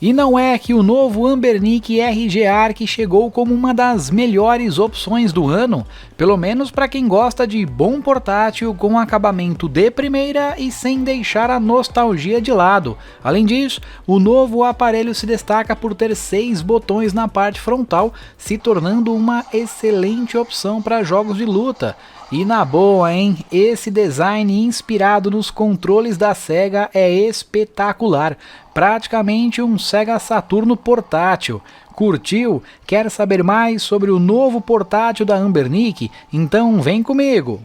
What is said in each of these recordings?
E não é que o novo Anbernic RG Arc chegou como uma das melhores opções do ano, pelo menos para quem gosta de bom portátil com acabamento de primeira e sem deixar a nostalgia de lado. Além disso, o novo aparelho se destaca por ter 6 botões na parte frontal, se tornando uma excelente opção para jogos de luta. E na boa, hein? Esse design inspirado nos controles da Sega é espetacular. Praticamente um Sega Saturno portátil. Curtiu? Quer saber mais sobre o novo portátil da Anbernic? Então vem comigo!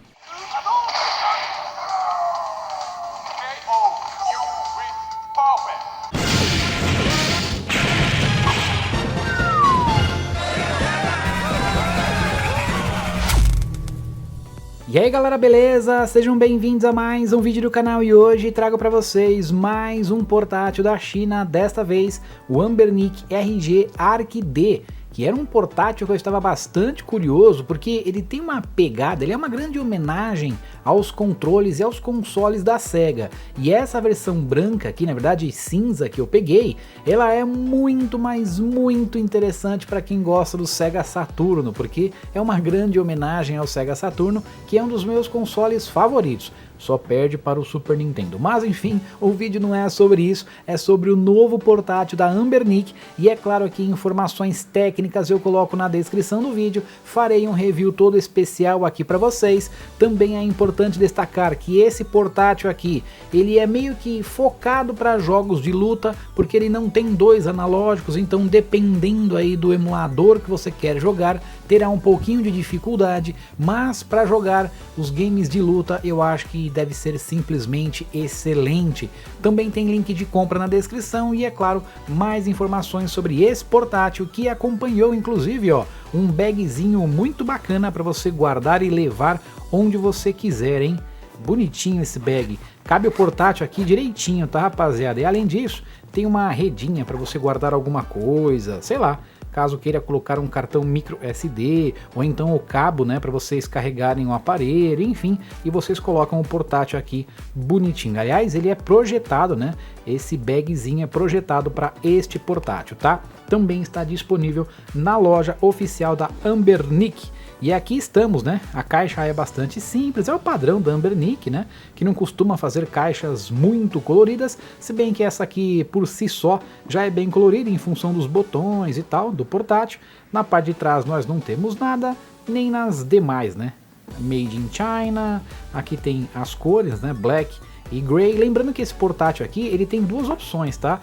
E aí galera, beleza? Sejam bem-vindos a mais um vídeo do canal e hoje trago para vocês mais um portátil da China, desta vez o Anbernic RG Arc D, que era um portátil que eu estava bastante curioso porque ele tem uma pegada, ele é uma grande homenagem aos controles e aos consoles da Sega. E essa versão branca aqui, na verdade cinza que eu peguei, ela é muito, mas muito interessante para quem gosta do Sega Saturno, porque é uma grande homenagem ao Sega Saturno, que é um dos meus consoles favoritos. Só perde para o Super Nintendo. Mas enfim, o vídeo não é sobre isso, é sobre o novo portátil da Anbernic, e é claro que informações técnicas eu coloco na descrição do vídeo, farei um review todo especial aqui para vocês. Também é importante destacar que esse portátil aqui, ele é meio que focado para jogos de luta, porque ele não tem dois analógicos, então dependendo aí do emulador que você quer jogar, terá um pouquinho de dificuldade, mas para jogar os games de luta eu acho que deve ser simplesmente excelente. Também tem link de compra na descrição e é claro, mais informações sobre esse portátil que acompanhou inclusive um bagzinho muito bacana para você guardar e levar onde você quiser, hein? Bonitinho esse bag, cabe o portátil aqui direitinho, tá rapaziada? E além disso, tem uma redinha para você guardar alguma coisa, sei lá, caso queira colocar um cartão micro SD, ou então o cabo, né, para vocês carregarem o aparelho, enfim, e vocês colocam o portátil aqui bonitinho. Aliás, ele é projetado, né, esse bagzinho é projetado para este portátil, tá? Também está disponível na loja oficial da Anbernic. E aqui estamos, né? A caixa é bastante simples, é o padrão da Anbernic, né? Que não costuma fazer caixas muito coloridas, se bem que essa aqui por si só já é bem colorida em função dos botões e tal, do portátil. Na parte de trás nós não temos nada, nem nas demais, né? Made in China, aqui tem as cores, né? Black e Grey. Lembrando que esse portátil aqui, ele tem duas opções, tá?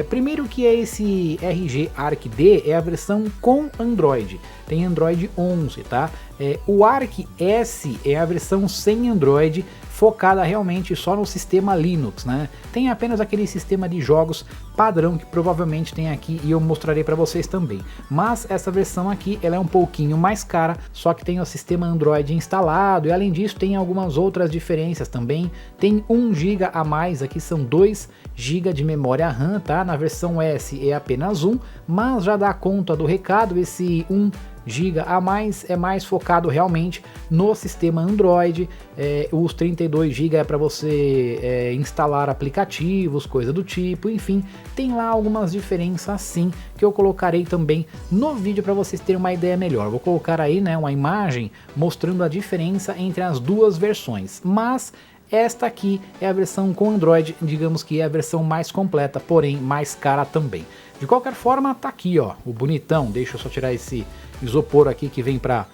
Primeiro que é esse RG Arc D, é a versão com Android, tem Android 11, tá? O Arc S é a versão sem Android, focada realmente só no sistema Linux, né? Tem apenas aquele sistema de jogos padrão que provavelmente tem aqui e eu mostrarei para vocês também. Mas essa versão aqui, ela é um pouquinho mais cara, só que tem o sistema Android instalado e além disso tem algumas outras diferenças também. Tem 1 GB a mais, aqui são 2 GB de memória RAM, tá? Na versão S é apenas 1, mas já dá conta do recado, esse 1 GB a mais é mais focado realmente no sistema Android, os 32 GB é para você instalar aplicativos, coisa do tipo, enfim, tem lá algumas diferenças sim, que eu colocarei também no vídeo para vocês terem uma ideia melhor. Vou colocar aí, né, uma imagem mostrando a diferença entre as duas versões, mas esta aqui é a versão com Android, digamos que é a versão mais completa, porém mais cara também. De qualquer forma, tá aqui o bonitão, deixa eu só tirar esse isopor aqui que vem para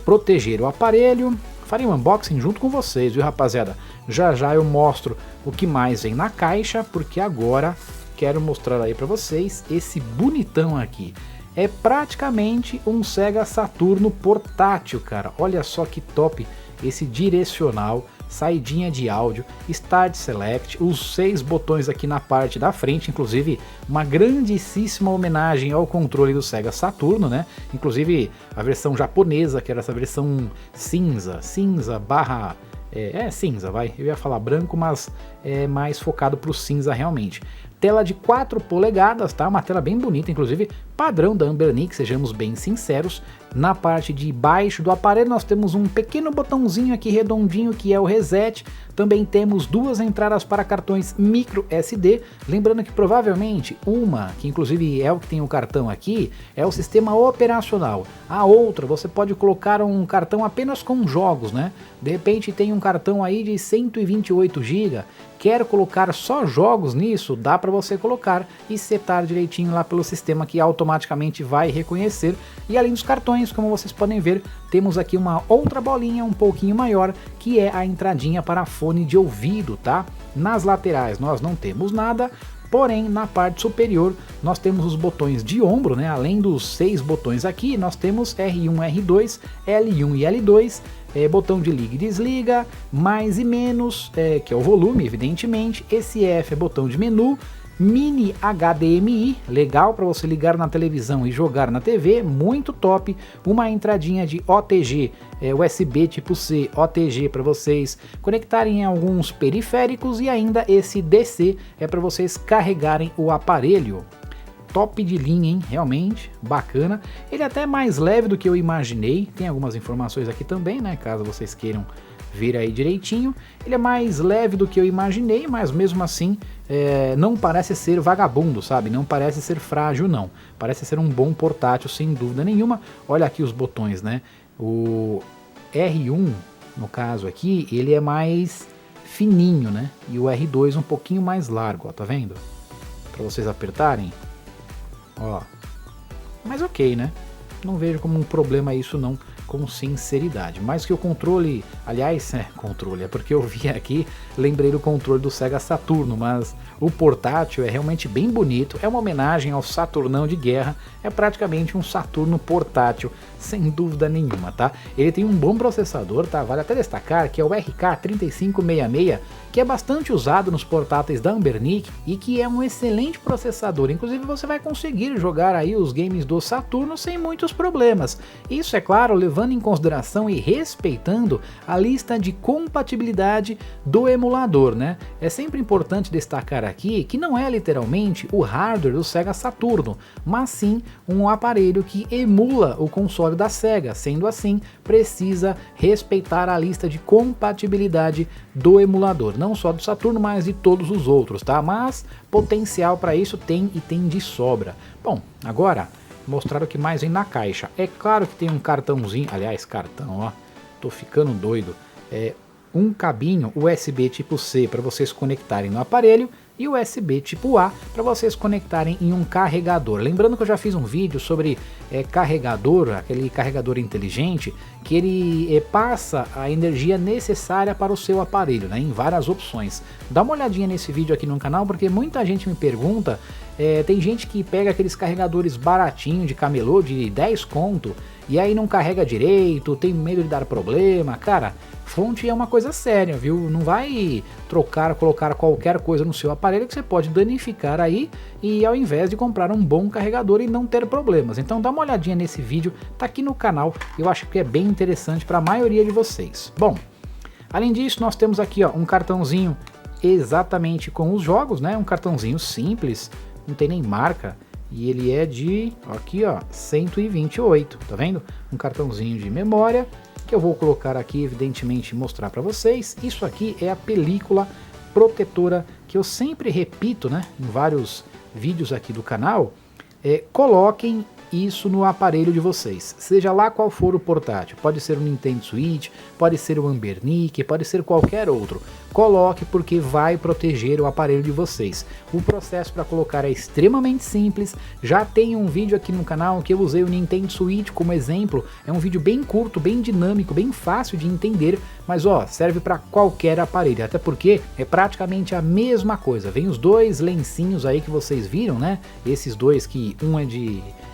proteger o aparelho. Farei um unboxing junto com vocês, viu rapaziada? Já já eu mostro o que mais vem na caixa, porque agora quero mostrar aí para vocês esse bonitão aqui. É praticamente um Sega Saturno portátil, cara. Olha só que top esse direcional, saidinha de áudio, Start Select, os 6 botões aqui na parte da frente, inclusive uma grandíssima homenagem ao controle do Sega Saturno, né? Inclusive a versão japonesa, que era essa versão cinza barra... cinza, vai, eu ia falar branco, mas é mais focado para o cinza realmente. Tela de 4 polegadas, tá? Uma tela bem bonita, inclusive padrão da Anbernic, sejamos bem sinceros. Na parte de baixo do aparelho nós temos um pequeno botãozinho aqui redondinho que é o reset. Também temos duas entradas para cartões micro SD, lembrando que provavelmente uma, que inclusive é o que tem o cartão aqui, é o sistema operacional. A outra você pode colocar um cartão apenas com jogos, né? De repente tem um cartão aí de 128 GB, quer colocar só jogos nisso, dá para você colocar e setar direitinho lá pelo sistema que automaticamente vai reconhecer. E além dos cartões, como vocês podem ver, temos aqui uma outra bolinha um pouquinho maior, que é a entradinha para fone de ouvido, tá? Nas laterais nós não temos nada, porém na parte superior nós temos os botões de ombro, né? Além dos 6 botões aqui, nós temos R1, R2, L1 e L2, botão de liga e desliga, mais e menos, que é o volume, evidentemente. Esse F é botão de menu, mini HDMI, legal para você ligar na televisão e jogar na TV, muito top. Uma entradinha de OTG, USB tipo C, OTG para vocês conectarem em alguns periféricos, e ainda esse DC é para vocês carregarem o aparelho. Top de linha, hein? Realmente bacana. Ele é até mais leve do que eu imaginei. Tem algumas informações aqui também, né? Caso vocês queiram ver aí direitinho. Ele é mais leve do que eu imaginei, mas mesmo assim não parece ser vagabundo, sabe? Não parece ser frágil, não. Parece ser um bom portátil, sem dúvida nenhuma. Olha aqui os botões, né? O R1, no caso aqui, ele é mais fininho, né? E o R2 um pouquinho mais largo, ó, tá vendo? Para vocês apertarem. Ó, mas ok, né? Não vejo como um problema isso não, com sinceridade. Mais que o controle, aliás, controle, é porque eu vi aqui, lembrei do controle do Sega Saturno, mas o portátil é realmente bem bonito, é uma homenagem ao Saturnão de guerra, é praticamente um Saturno portátil, sem dúvida nenhuma, tá? Ele tem um bom processador, tá? Vale até destacar que é o RK3566, que é bastante usado nos portáteis da Anbernic e que é um excelente processador. Inclusive você vai conseguir jogar aí os games do Saturno sem muitos problemas. Isso, é claro, levando em consideração e respeitando a lista de compatibilidade do emulador, né? É sempre importante destacar aqui que não é literalmente o hardware do Sega Saturno, mas sim um aparelho que emula o console da Sega. Sendo assim, precisa respeitar a lista de compatibilidade do emulador, não só do Saturno, mas de todos os outros, tá? Mas potencial para isso tem, e tem de sobra. Bom, agora mostrar o que mais vem na caixa. É claro que tem um cartãozinho, aliás, cartão, ó, tô ficando doido. Um cabinho USB tipo C para vocês conectarem no aparelho, e USB tipo A para vocês conectarem em um carregador. Lembrando que eu já fiz um vídeo sobre carregador, aquele carregador inteligente, que ele passa a energia necessária para o seu aparelho, né, em várias opções. Dá uma olhadinha nesse vídeo aqui no canal, porque muita gente me pergunta, tem gente que pega aqueles carregadores baratinhos de camelô de 10 conto, e aí não carrega direito, tem medo de dar problema. Cara, fonte é uma coisa séria, viu? Não vai colocar qualquer coisa no seu aparelho que você pode danificar aí, e ao invés de comprar um bom carregador e não ter problemas. Então dá uma olhadinha nesse vídeo, tá aqui no canal, eu acho que é bem interessante para a maioria de vocês. Bom, além disso nós temos aqui, ó, um cartãozinho exatamente com os jogos, né? Um cartãozinho simples, não tem nem marca. E ele é de, aqui ó, 128, tá vendo? Um cartãozinho de memória, que eu vou colocar aqui, evidentemente, mostrar para vocês. Isso aqui é a película protetora, que eu sempre repito, né, em vários vídeos aqui do canal. Coloquem isso no aparelho de vocês, seja lá qual for o portátil, pode ser o Nintendo Switch, pode ser o Anbernic, pode ser qualquer outro. Coloque, porque vai proteger o aparelho de vocês. O processo para colocar é extremamente simples, já tem um vídeo aqui no canal que eu usei o Nintendo Switch como exemplo, é um vídeo bem curto, bem dinâmico, bem fácil de entender, mas ó, serve para qualquer aparelho, até porque é praticamente a mesma coisa. Vem os dois lencinhos aí que vocês viram, né? Esses dois, que um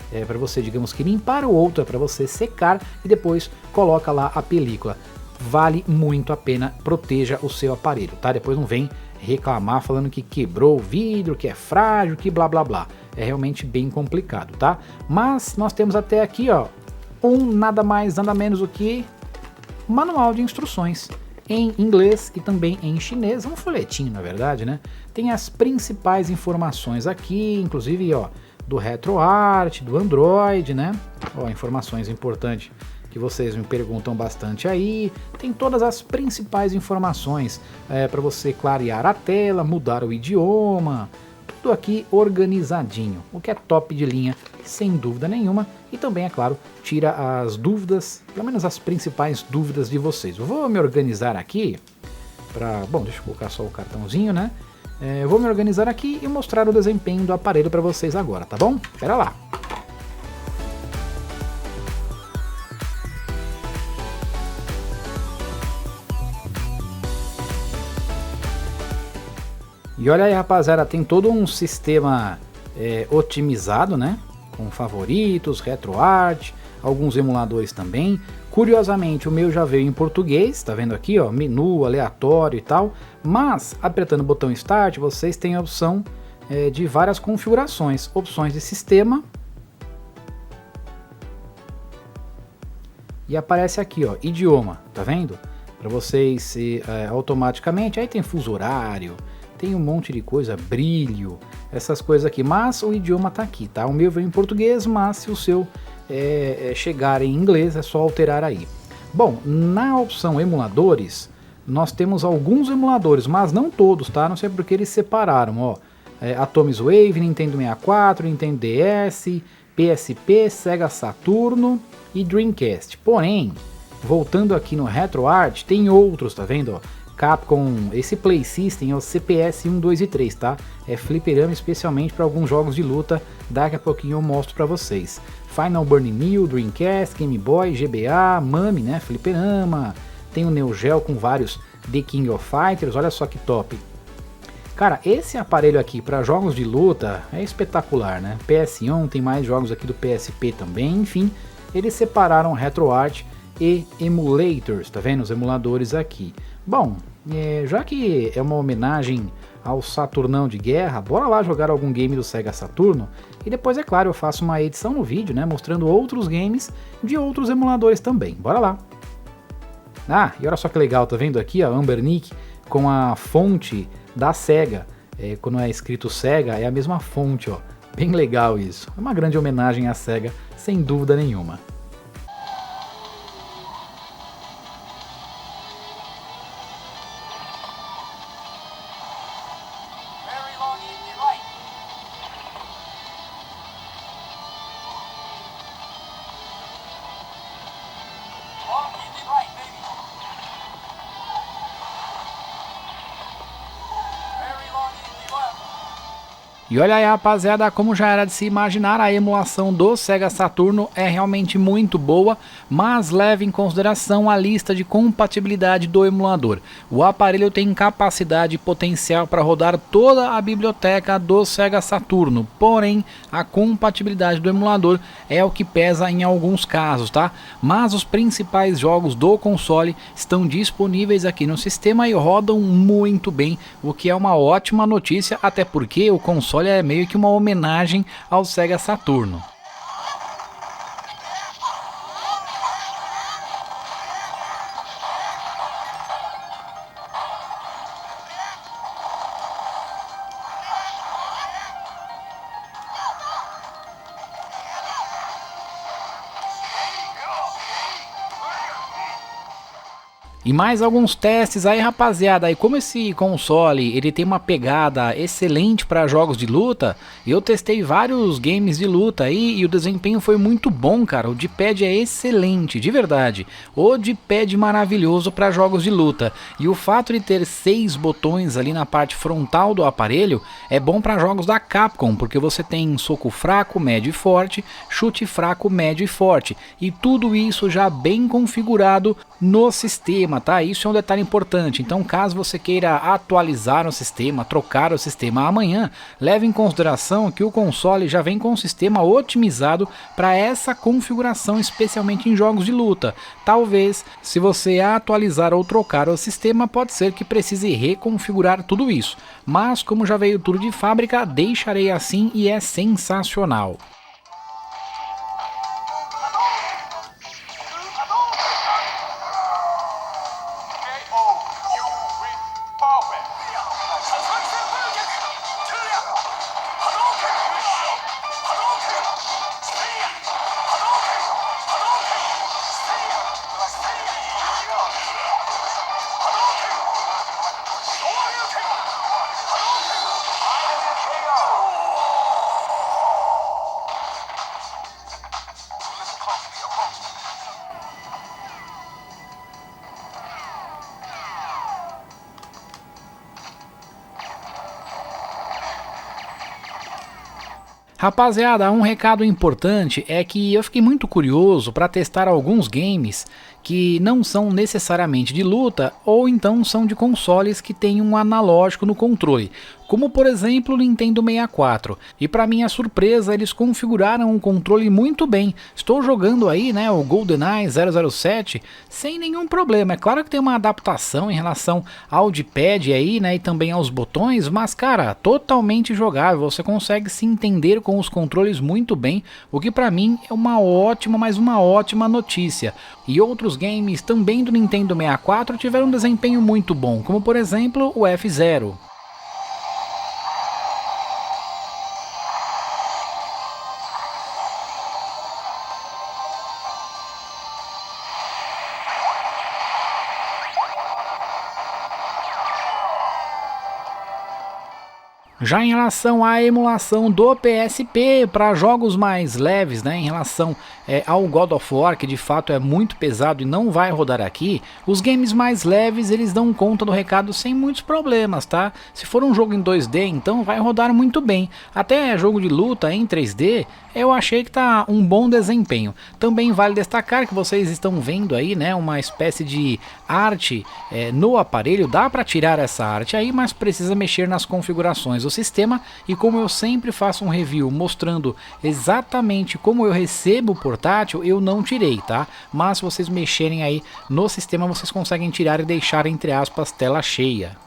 é para você, digamos que limpar, o outro é para você secar, e depois coloca lá a película. Vale muito a pena, proteja o seu aparelho, tá? Depois não vem reclamar falando que quebrou o vidro, que é frágil, que blá blá blá. É realmente bem complicado, tá? Mas nós temos até aqui, ó, nada mais, nada menos do que manual de instruções em inglês e também em chinês, um folhetinho na verdade, né? Tem as principais informações aqui, inclusive, ó, do RetroArch, do Android, né? Ó, informações importantes que que vocês me perguntam bastante aí. Tem todas as principais informações para você clarear a tela, mudar o idioma, tudo aqui organizadinho, o que é top de linha, sem dúvida nenhuma. E também, é claro, tira as dúvidas, pelo menos as principais dúvidas de vocês. Eu vou me organizar aqui para... Bom, deixa eu colocar só o cartãozinho, né? Eu vou me organizar aqui e mostrar o desempenho do aparelho para vocês agora, tá bom? Espera lá. E olha aí, rapaziada, tem todo um sistema otimizado, né? Com favoritos, RetroArch, alguns emuladores também. Curiosamente, o meu já veio em português, tá vendo aqui, ó, menu aleatório e tal. Mas, apertando o botão Start, vocês têm a opção de várias configurações. Opções de sistema. E aparece aqui, ó, idioma, tá vendo? Para vocês automaticamente, aí tem fuso horário, tem um monte de coisa, brilho, essas coisas aqui, mas o idioma tá aqui, tá? O meu veio em português, mas se o seu chegar em inglês é só alterar aí. Bom, na opção emuladores, nós temos alguns emuladores, mas não todos, tá? Não sei porque eles separaram, ó. Atomic Wave, Nintendo 64, Nintendo DS, PSP, Sega Saturno e Dreamcast. Porém, voltando aqui no RetroArch, tem outros, tá vendo, ó? Capcom, esse Play System é o CPS 1, 2 e 3, tá? É fliperama especialmente para alguns jogos de luta, daqui a pouquinho eu mostro para vocês. Final Burning New, Dreamcast, Game Boy, GBA, Mami, né? Fliperama, tem o Neo Geo com vários The King of Fighters, olha só que top. Cara, esse aparelho aqui para jogos de luta é espetacular, né? PS1, tem mais jogos aqui do PSP também, enfim, eles separaram RetroArch e emulators, tá vendo? Os emuladores aqui. Bom, já que é uma homenagem ao Saturnão de guerra, bora lá jogar algum game do Sega Saturno e depois, é claro, eu faço uma edição no vídeo, né, mostrando outros games de outros emuladores também. Bora lá! Ah, e olha só que legal, tá vendo aqui a Ambernic com a fonte da Sega. Quando é escrito Sega, é a mesma fonte, ó. Bem legal isso. É uma grande homenagem à Sega, sem dúvida nenhuma. E olha aí, rapaziada, como já era de se imaginar, a emulação do Sega Saturno é realmente muito boa, mas leve em consideração a lista de compatibilidade do emulador. O aparelho tem capacidade e potencial para rodar toda a biblioteca do Sega Saturno, porém a compatibilidade do emulador é o que pesa em alguns casos, tá? Mas os principais jogos do console estão disponíveis aqui no sistema e rodam muito bem, o que é uma ótima notícia, até porque o console é meio que uma homenagem ao Sega Saturno. E mais alguns testes aí, rapaziada. E como esse console ele tem uma pegada excelente para jogos de luta, eu testei vários games de luta aí e o desempenho foi muito bom, cara. O D-pad é excelente, de verdade. O D-pad maravilhoso para jogos de luta. E o fato de ter 6 botões ali na parte frontal do aparelho é bom para jogos da Capcom, porque você tem soco fraco, médio e forte, chute fraco, médio e forte. E tudo isso já bem configurado no sistema, tá? Isso é um detalhe importante. Então, caso você queira atualizar o sistema, trocar o sistema amanhã, leve em consideração que o console já vem com um sistema otimizado para essa configuração, especialmente em jogos de luta. Talvez, se você atualizar ou trocar o sistema, pode ser que precise reconfigurar tudo isso. Mas, como já veio tudo de fábrica, deixarei assim e é sensacional. Rapaziada, um recado importante é que eu fiquei muito curioso para testar alguns games que não são necessariamente de luta ou então são de consoles que têm um analógico no controle, como por exemplo o Nintendo 64, e para minha surpresa eles configuraram o controle muito bem. Estou jogando aí, né, o GoldenEye 007 sem nenhum problema. É claro que tem uma adaptação em relação ao D-pad aí, né, e também aos botões, mas cara, totalmente jogável, você consegue se entender com os controles muito bem, o que para mim é uma ótima, mas uma ótima notícia. E outros games também do Nintendo 64 tiveram um desempenho muito bom, como por exemplo o F-Zero. Já em relação à emulação do PSP para jogos mais leves, né, em relação ao God of War, que de fato é muito pesado e não vai rodar aqui, os games mais leves eles dão conta do recado sem muitos problemas, tá? Se for um jogo em 2D, então vai rodar muito bem. Até jogo de luta em 3D, eu achei que tá um bom desempenho. Também vale destacar que vocês estão vendo aí, né, uma espécie de arte no aparelho. Dá para tirar essa arte aí, mas precisa mexer nas configurações do sistema, e como eu sempre faço um review mostrando exatamente como eu recebo o portátil, eu não tirei, tá? Mas se vocês mexerem aí no sistema, vocês conseguem tirar e deixar, entre aspas, tela cheia.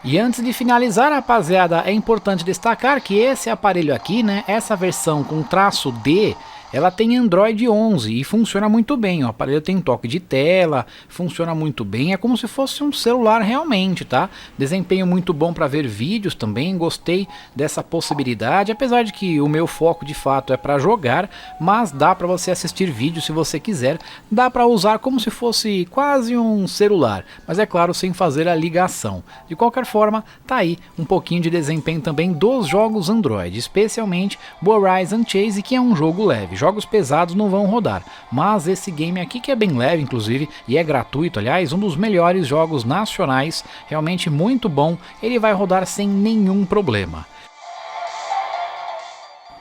E antes de finalizar, rapaziada, é importante destacar que esse aparelho aqui, né, essa versão com traço D, ela tem Android 11 e funciona muito bem. O aparelho tem toque de tela, funciona muito bem, é como se fosse um celular realmente, tá? Desempenho muito bom para ver vídeos também, gostei dessa possibilidade, apesar de que o meu foco de fato é para jogar, mas dá para você assistir vídeos se você quiser, dá para usar como se fosse quase um celular, mas é claro, sem fazer a ligação. De qualquer forma, tá aí um pouquinho de desempenho também dos jogos Android, especialmente o Horizon Chase, que é um jogo leve. Jogos pesados não vão rodar, mas esse game aqui, que é bem leve inclusive e é gratuito, aliás, um dos melhores jogos nacionais, realmente muito bom, ele vai rodar sem nenhum problema.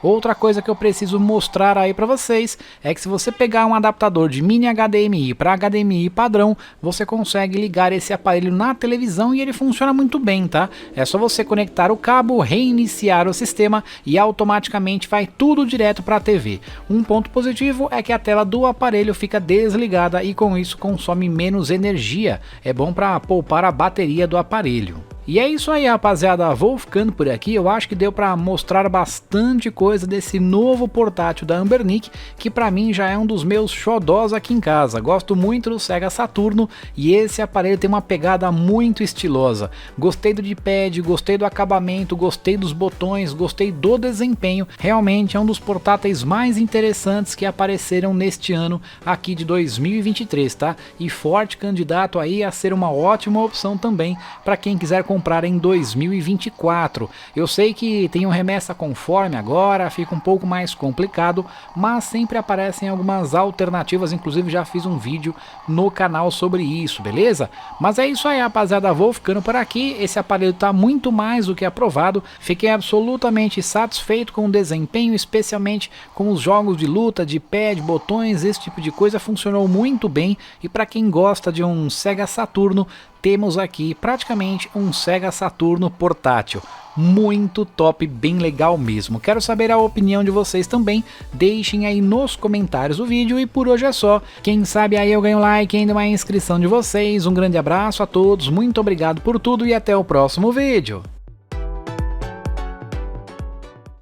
Outra coisa que eu preciso mostrar aí para vocês é que se você pegar um adaptador de mini HDMI para HDMI padrão, você consegue ligar esse aparelho na televisão e ele funciona muito bem, tá? É só você conectar o cabo, reiniciar o sistema e automaticamente vai tudo direto para a TV. Um ponto positivo é que a tela do aparelho fica desligada e com isso consome menos energia. É bom para poupar a bateria do aparelho. E é isso aí, rapaziada, vou ficando por aqui. Eu acho que deu para mostrar bastante coisa desse novo portátil da Anbernic, que para mim já é um dos meus xodós aqui em casa. Gosto muito do Sega Saturno e esse aparelho tem uma pegada muito estilosa. Gostei do D-pad, gostei do acabamento, gostei dos botões, gostei do desempenho. Realmente é um dos portáteis mais interessantes que apareceram neste ano aqui de 2023, tá? E forte candidato aí a ser uma ótima opção também para quem quiser comprar em 2024. Eu sei que tem um remessa conforme agora, fica um pouco mais complicado, mas sempre aparecem algumas alternativas, inclusive já fiz um vídeo no canal sobre isso, beleza? Mas é isso aí, rapaziada, vou ficando por aqui. Esse aparelho está muito mais do que aprovado, fiquei absolutamente satisfeito com o desempenho, especialmente com os jogos de luta, de pad, botões, esse tipo de coisa, funcionou muito bem. E para quem gosta de um Sega Saturno, temos aqui praticamente um Sega Saturno portátil. Muito top, bem legal mesmo. Quero saber a opinião de vocês também, deixem aí nos comentários do vídeo. E por hoje é só, quem sabe aí eu ganho like e ainda uma inscrição de vocês. Um grande abraço a todos, muito obrigado por tudo e até o próximo vídeo.